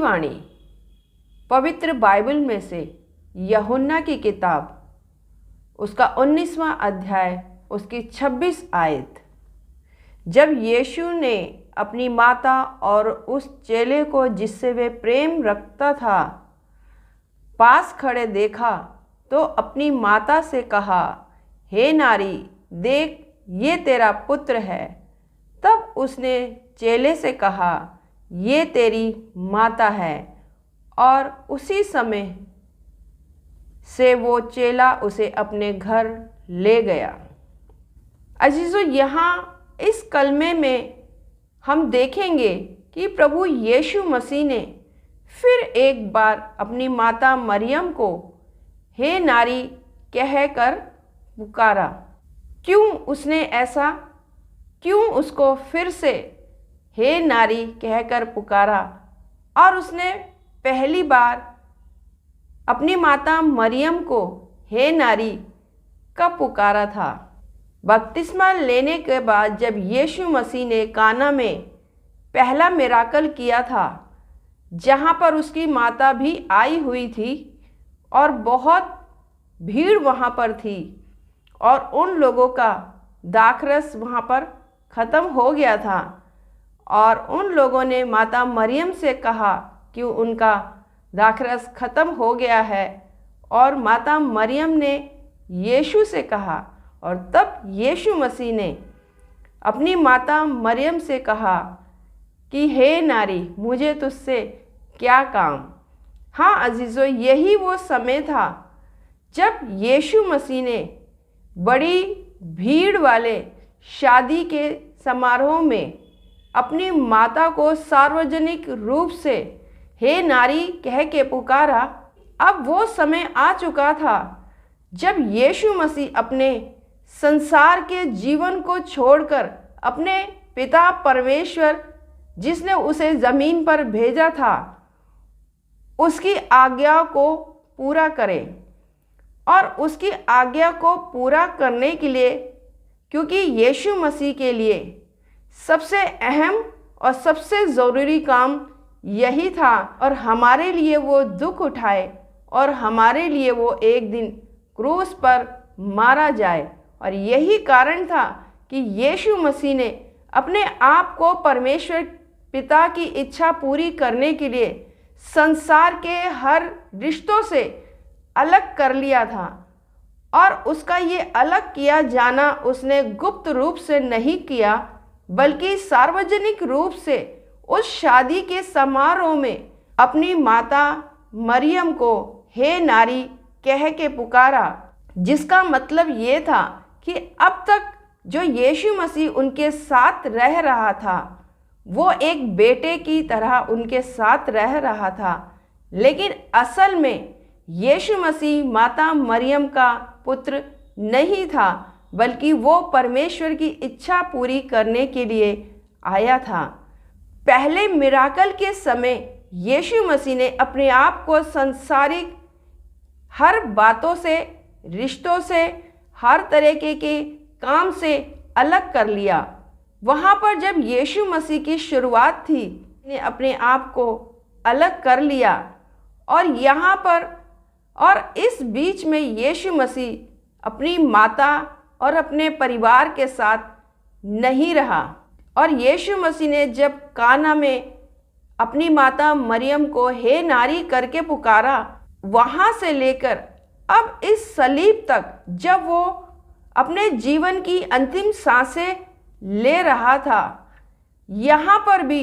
वाणी पवित्र बाइबल में से यूहन्ना की किताब उसका 19वां अध्याय उसकी 26 आयत। जब यीशु ने अपनी माता और उस चेले को जिससे वे प्रेम रखता था पास खड़े देखा तो अपनी माता से कहा, हे नारी, देख ये तेरा पुत्र है। तब उसने चेले से कहा, ये तेरी माता है। और उसी समय से वो चेला उसे अपने घर ले गया। अजीजों, यहाँ इस कलमे में हम देखेंगे कि प्रभु यीशु मसीह ने फिर एक बार अपनी माता मरियम को हे नारी कहकर पुकारा। क्यों उसने ऐसा, क्यों उसको फिर से हे नारी कहकर पुकारा? और उसने पहली बार अपनी माता मरियम को हे नारी कब पुकारा था? बपतिस्मा लेने के बाद जब यीशु मसीह ने काना में पहला मिराकल किया था, जहाँ पर उसकी माता भी आई हुई थी और बहुत भीड़ वहाँ पर थी और उन लोगों का दाखरस वहाँ पर ख़त्म हो गया था और उन लोगों ने माता मरियम से कहा कि उनका दाखरस ख़त्म हो गया है। और माता मरियम ने यीशु से कहा और तब यीशु मसीह ने अपनी माता मरियम से कहा कि हे नारी, मुझे तुझसे क्या काम। हाँ अजीज़ों, यही वो समय था जब यीशु मसीह ने बड़ी भीड़ वाले शादी के समारोह में अपनी माता को सार्वजनिक रूप से हे नारी कह के पुकारा। अब वो समय आ चुका था जब यीशु मसीह अपने संसार के जीवन को छोड़कर अपने पिता परमेश्वर जिसने उसे ज़मीन पर भेजा था उसकी आज्ञा को पूरा करे। और उसकी आज्ञा को पूरा करने के लिए, क्योंकि यीशु मसीह के लिए सबसे अहम और सबसे ज़रूरी काम यही था और हमारे लिए वो दुख उठाए और हमारे लिए वो एक दिन क्रूस पर मारा जाए। और यही कारण था कि यीशु मसीह ने अपने आप को परमेश्वर पिता की इच्छा पूरी करने के लिए संसार के हर रिश्तों से अलग कर लिया था। और उसका ये अलग किया जाना उसने गुप्त रूप से नहीं किया, बल्कि सार्वजनिक रूप से उस शादी के समारोह में अपनी माता मरियम को हे नारी कह के पुकारा, जिसका मतलब ये था कि अब तक जो यीशु मसीह उनके साथ रह रहा था वो एक बेटे की तरह उनके साथ रह रहा था, लेकिन असल में यीशु मसीह माता मरियम का पुत्र नहीं था, बल्कि वो परमेश्वर की इच्छा पूरी करने के लिए आया था। पहले मिराकल के समय यीशु मसीह ने अपने आप को संसारिक हर बातों से, रिश्तों से, हर तरीके के काम से अलग कर लिया। वहाँ पर जब यीशु मसीह की शुरुआत थी, ने अपने आप को अलग कर लिया और यहाँ पर और इस बीच में यीशु मसीह अपनी माता और अपने परिवार के साथ नहीं रहा। और यीशु मसीह ने जब काना में अपनी माता मरियम को हे नारी करके पुकारा, वहाँ से लेकर अब इस सलीब तक जब वो अपने जीवन की अंतिम सांसें ले रहा था, यहाँ पर भी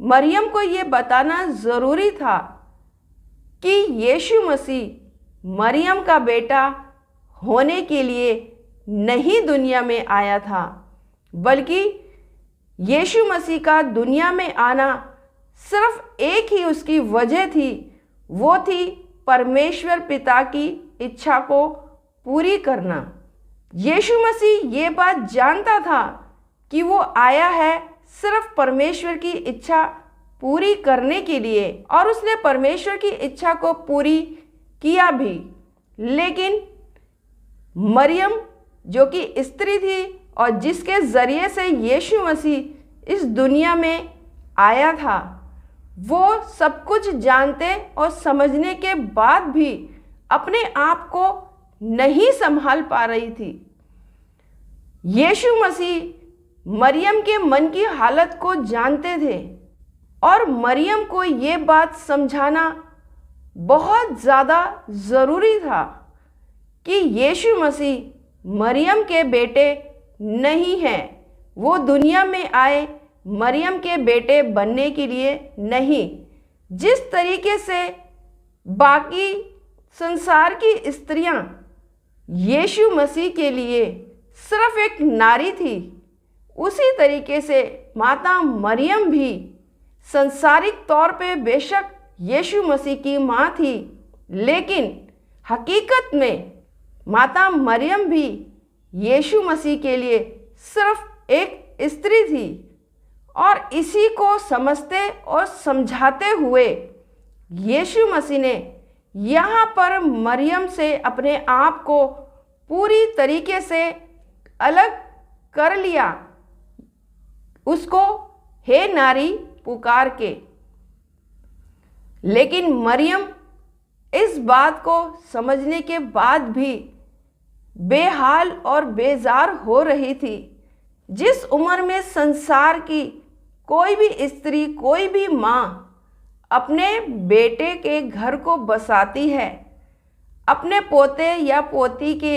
मरियम को ये बताना ज़रूरी था कि यीशु मसीह मरियम का बेटा होने के लिए नहीं दुनिया में आया था, बल्कि यीशु मसीह का दुनिया में आना सिर्फ एक ही उसकी वजह थी, वो थी परमेश्वर पिता की इच्छा को पूरी करना। यीशु मसीह ये बात जानता था कि वो आया है सिर्फ परमेश्वर की इच्छा पूरी करने के लिए और उसने परमेश्वर की इच्छा को पूरी किया भी। लेकिन मरियम जो कि स्त्री थी और जिसके ज़रिए से यीशु मसीह इस दुनिया में आया था, वो सब कुछ जानते और समझने के बाद भी अपने आप को नहीं संभाल पा रही थी। यीशु मसीह मरियम के मन की हालत को जानते थे और मरियम को ये बात समझाना बहुत ज़्यादा ज़रूरी था कि यीशु मसीह मरियम के बेटे नहीं हैं। वो दुनिया में आए मरियम के बेटे बनने के लिए नहीं। जिस तरीके से बाकी संसार की स्त्रियां यीशु मसीह के लिए सिर्फ एक नारी थी, उसी तरीके से माता मरियम भी संसारिक तौर पे बेशक यीशु मसीह की माँ थी, लेकिन हकीकत में माता मरियम भी यीशु मसीह के लिए सिर्फ एक स्त्री थी। और इसी को समझते और समझाते हुए यीशु मसीह ने यहाँ पर मरियम से अपने आप को पूरी तरीके से अलग कर लिया, उसको हे नारी पुकार के। लेकिन मरियम इस बात को समझने के बाद भी बेहाल और बेजार हो रही थी। जिस उम्र में संसार की कोई भी स्त्री, कोई भी माँ अपने बेटे के घर को बसाती है, अपने पोते या पोती के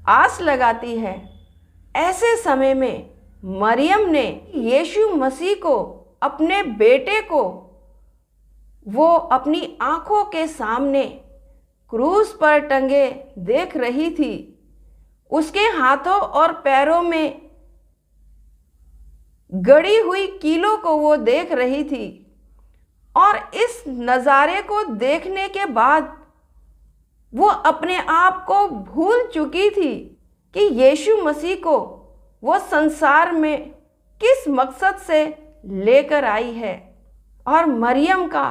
आस लगाती है, ऐसे समय में मरियम ने यीशु मसीह को, अपने बेटे को, वो अपनी आँखों के सामने क्रूस पर टंगे देख रही थी। उसके हाथों और पैरों में गड़ी हुई कीलों को वो देख रही थी और इस नज़ारे को देखने के बाद वो अपने आप को भूल चुकी थी कि यीशु मसीह को वो संसार में किस मकसद से लेकर आई है। और मरियम का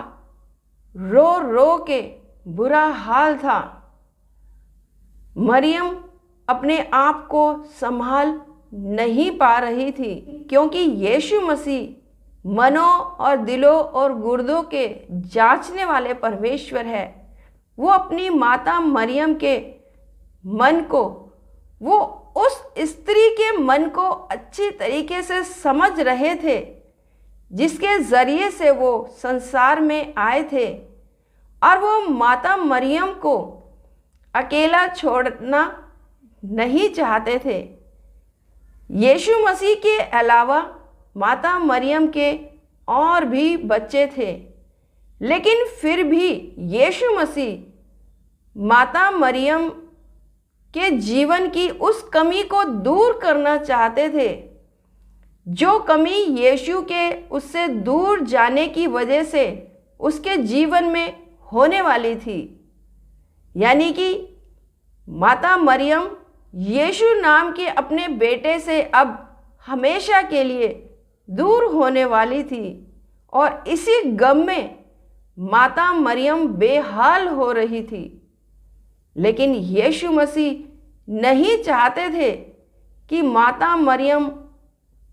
रो रो के बुरा हाल था। मरियम अपने आप को संभाल नहीं पा रही थी, क्योंकि यीशु मसीह मनों और दिलों और गुर्दों के जांचने वाले परमेश्वर है। वो अपनी माता मरियम के मन को, वो उस स्त्री के मन को अच्छी तरीके से समझ रहे थे, जिसके ज़रिए से वो संसार में आए थे। और वो माता मरियम को अकेला छोड़ना नहीं चाहते थे। यीशु मसीह के अलावा माता मरियम के और भी बच्चे थे, लेकिन फिर भी यीशु मसीह माता मरियम के जीवन की उस कमी को दूर करना चाहते थे, जो कमी यीशु के उससे दूर जाने की वजह से उसके जीवन में होने वाली थी। यानी कि माता मरियम यीशु नाम के अपने बेटे से अब हमेशा के लिए दूर होने वाली थी, और इसी गम में माता मरियम बेहाल हो रही थी। लेकिन यीशु मसीह नहीं चाहते थे कि माता मरियम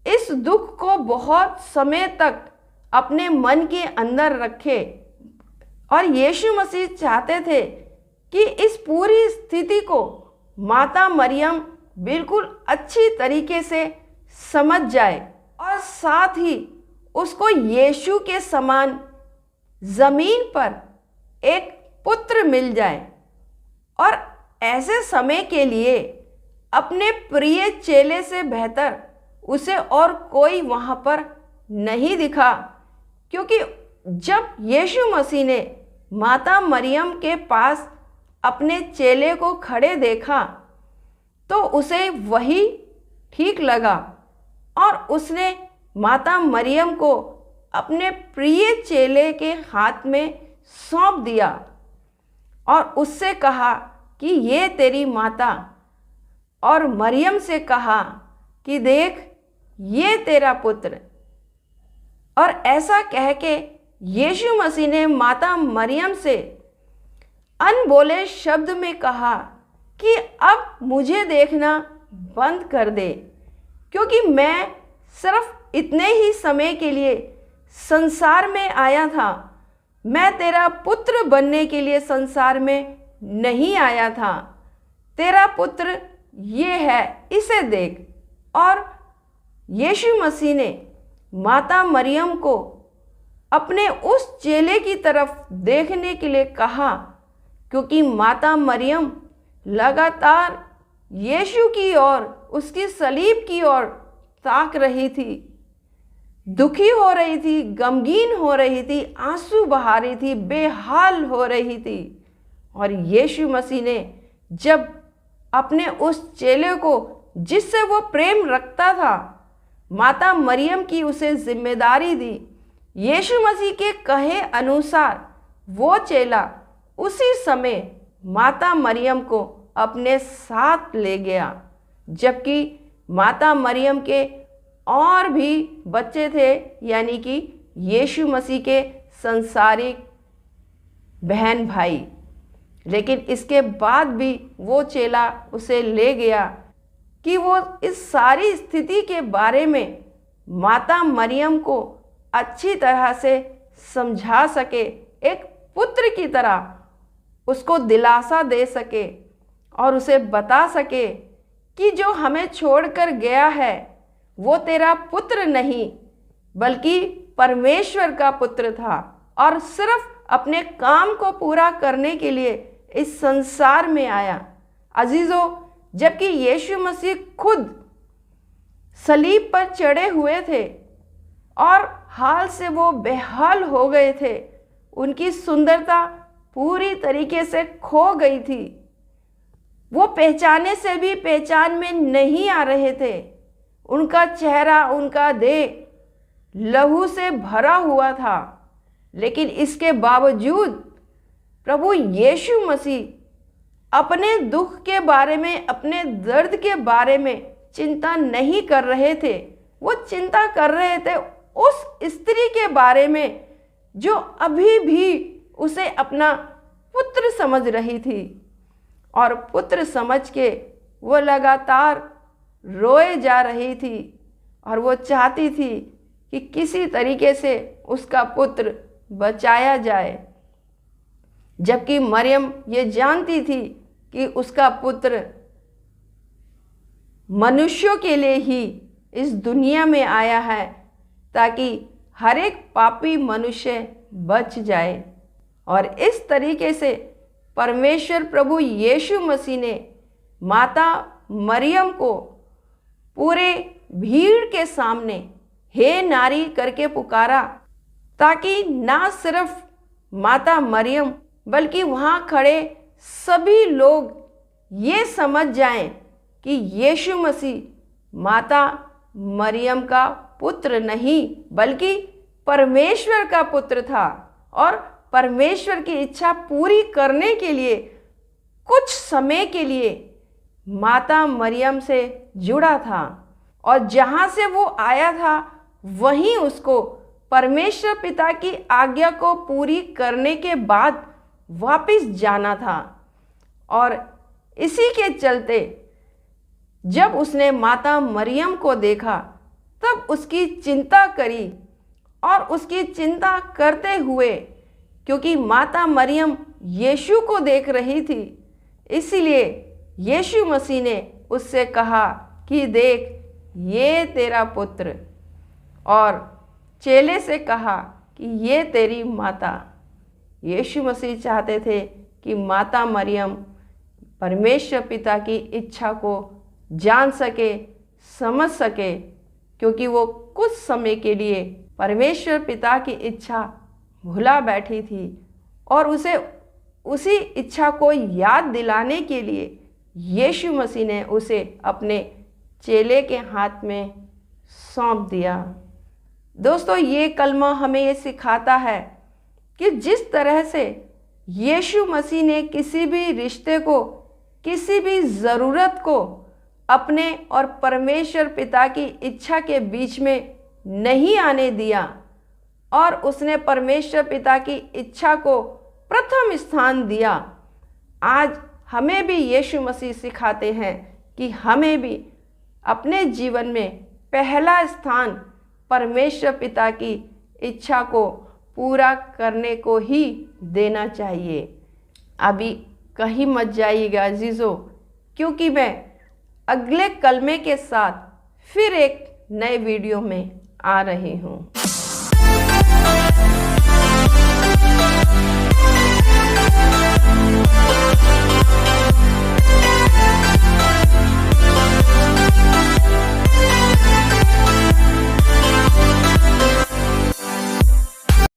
इस दुख को बहुत समय तक अपने मन के अंदर रखे, और यीशु मसीह चाहते थे कि इस पूरी स्थिति को माता मरियम बिल्कुल अच्छी तरीके से समझ जाए, और साथ ही उसको यीशु के समान ज़मीन पर एक पुत्र मिल जाए। और ऐसे समय के लिए अपने प्रिय चेले से बेहतर उसे और कोई वहाँ पर नहीं दिखा, क्योंकि जब यीशु मसीह ने माता मरियम के पास अपने चेले को खड़े देखा तो उसे वही ठीक लगा, और उसने माता मरियम को अपने प्रिय चेले के हाथ में सौंप दिया और उससे कहा कि ये तेरी माता, और मरियम से कहा कि देख ये तेरा पुत्र। और ऐसा कह के यीशु मसीह ने माता मरियम से अनबोले शब्द में कहा कि अब मुझे देखना बंद कर दे, क्योंकि मैं सिर्फ इतने ही समय के लिए संसार में आया था। मैं तेरा पुत्र बनने के लिए संसार में नहीं आया था। तेरा पुत्र ये है, इसे देख। और यीशु मसीह ने माता मरियम को अपने उस चेले की तरफ देखने के लिए कहा, क्योंकि माता मरियम लगातार यीशु की ओर, उसकी सलीब की ओर ताक रही थी, दुखी हो रही थी, गमगीन हो रही थी, आंसू बहा रही थी, बेहाल हो रही थी। और यीशु मसीह ने जब अपने उस चेले को, जिससे वो प्रेम रखता था, माता मरियम की उसे जिम्मेदारी दी, यीशु मसीह के कहे अनुसार वो चेला उसी समय माता मरियम को अपने साथ ले गया। जबकि माता मरियम के और भी बच्चे थे, यानी कि यीशु मसीह के संसारिक बहन भाई। लेकिन इसके बाद भी वो चेला उसे ले गया कि वो इस सारी स्थिति के बारे में माता मरियम को अच्छी तरह से समझा सके, एक पुत्र की तरह उसको दिलासा दे सके और उसे बता सके कि जो हमें छोड़कर गया है वो तेरा पुत्र नहीं बल्कि परमेश्वर का पुत्र था, और सिर्फ अपने काम को पूरा करने के लिए इस संसार में आया। अजीजों, जबकि यीशु मसीह खुद सलीब पर चढ़े हुए थे और हाल से वो बेहाल हो गए थे, उनकी सुंदरता पूरी तरीके से खो गई थी, वो पहचाने से भी पहचान में नहीं आ रहे थे। उनका चेहरा, उनका देह लहू से भरा हुआ था। लेकिन इसके बावजूद प्रभु यीशु मसीह अपने दुख के बारे में, अपने दर्द के बारे में चिंता नहीं कर रहे थे। वो चिंता कर रहे थे उस स्त्री के बारे में जो अभी भी उसे अपना पुत्र समझ रही थी, और पुत्र समझ के वो लगातार रोए जा रही थी, और वो चाहती थी कि किसी तरीके से उसका पुत्र बचाया जाए। जबकि मरियम ये जानती थी कि उसका पुत्र मनुष्यों के लिए ही इस दुनिया में आया है, ताकि हर एक पापी मनुष्य बच जाए। और इस तरीके से परमेश्वर प्रभु यीशु मसीह ने माता मरियम को पूरे भीड़ के सामने हे नारी करके पुकारा, ताकि ना सिर्फ माता मरियम बल्कि वहाँ खड़े सभी लोग ये समझ जाएं कि यीशु मसीह माता मरियम का पुत्र नहीं बल्कि परमेश्वर का पुत्र था, और परमेश्वर की इच्छा पूरी करने के लिए कुछ समय के लिए माता मरियम से जुड़ा था, और जहाँ से वो आया था वहीं उसको परमेश्वर पिता की आज्ञा को पूरी करने के बाद वापस जाना था। और इसी के चलते जब उसने माता मरियम को देखा तब उसकी चिंता करी, और उसकी चिंता करते हुए, क्योंकि माता मरियम यीशु को देख रही थी, इसलिए यीशु मसीह ने उससे कहा कि देख ये तेरा पुत्र, और चेले से कहा कि ये तेरी माता। यीशु मसीह चाहते थे कि माता मरियम परमेश्वर पिता की इच्छा को जान सके, समझ सके, क्योंकि वो कुछ समय के लिए परमेश्वर पिता की इच्छा भुला बैठी थी, और उसे उसी इच्छा को याद दिलाने के लिए यीशु मसीह ने उसे अपने चेले के हाथ में सौंप दिया। दोस्तों, ये कलमा हमें ये सिखाता है कि जिस तरह से यीशु मसीह ने किसी भी रिश्ते को, किसी भी ज़रूरत को अपने और परमेश्वर पिता की इच्छा के बीच में नहीं आने दिया, और उसने परमेश्वर पिता की इच्छा को प्रथम स्थान दिया, आज हमें भी यीशु मसीह सिखाते हैं कि हमें भी अपने जीवन में पहला स्थान परमेश्वर पिता की इच्छा को पूरा करने को ही देना चाहिए। अभी कहीं मत जाइएगा अजीज़ों, क्योंकि मैं अगले कलमे के साथ फिर एक नए वीडियो में आ रही हूँ।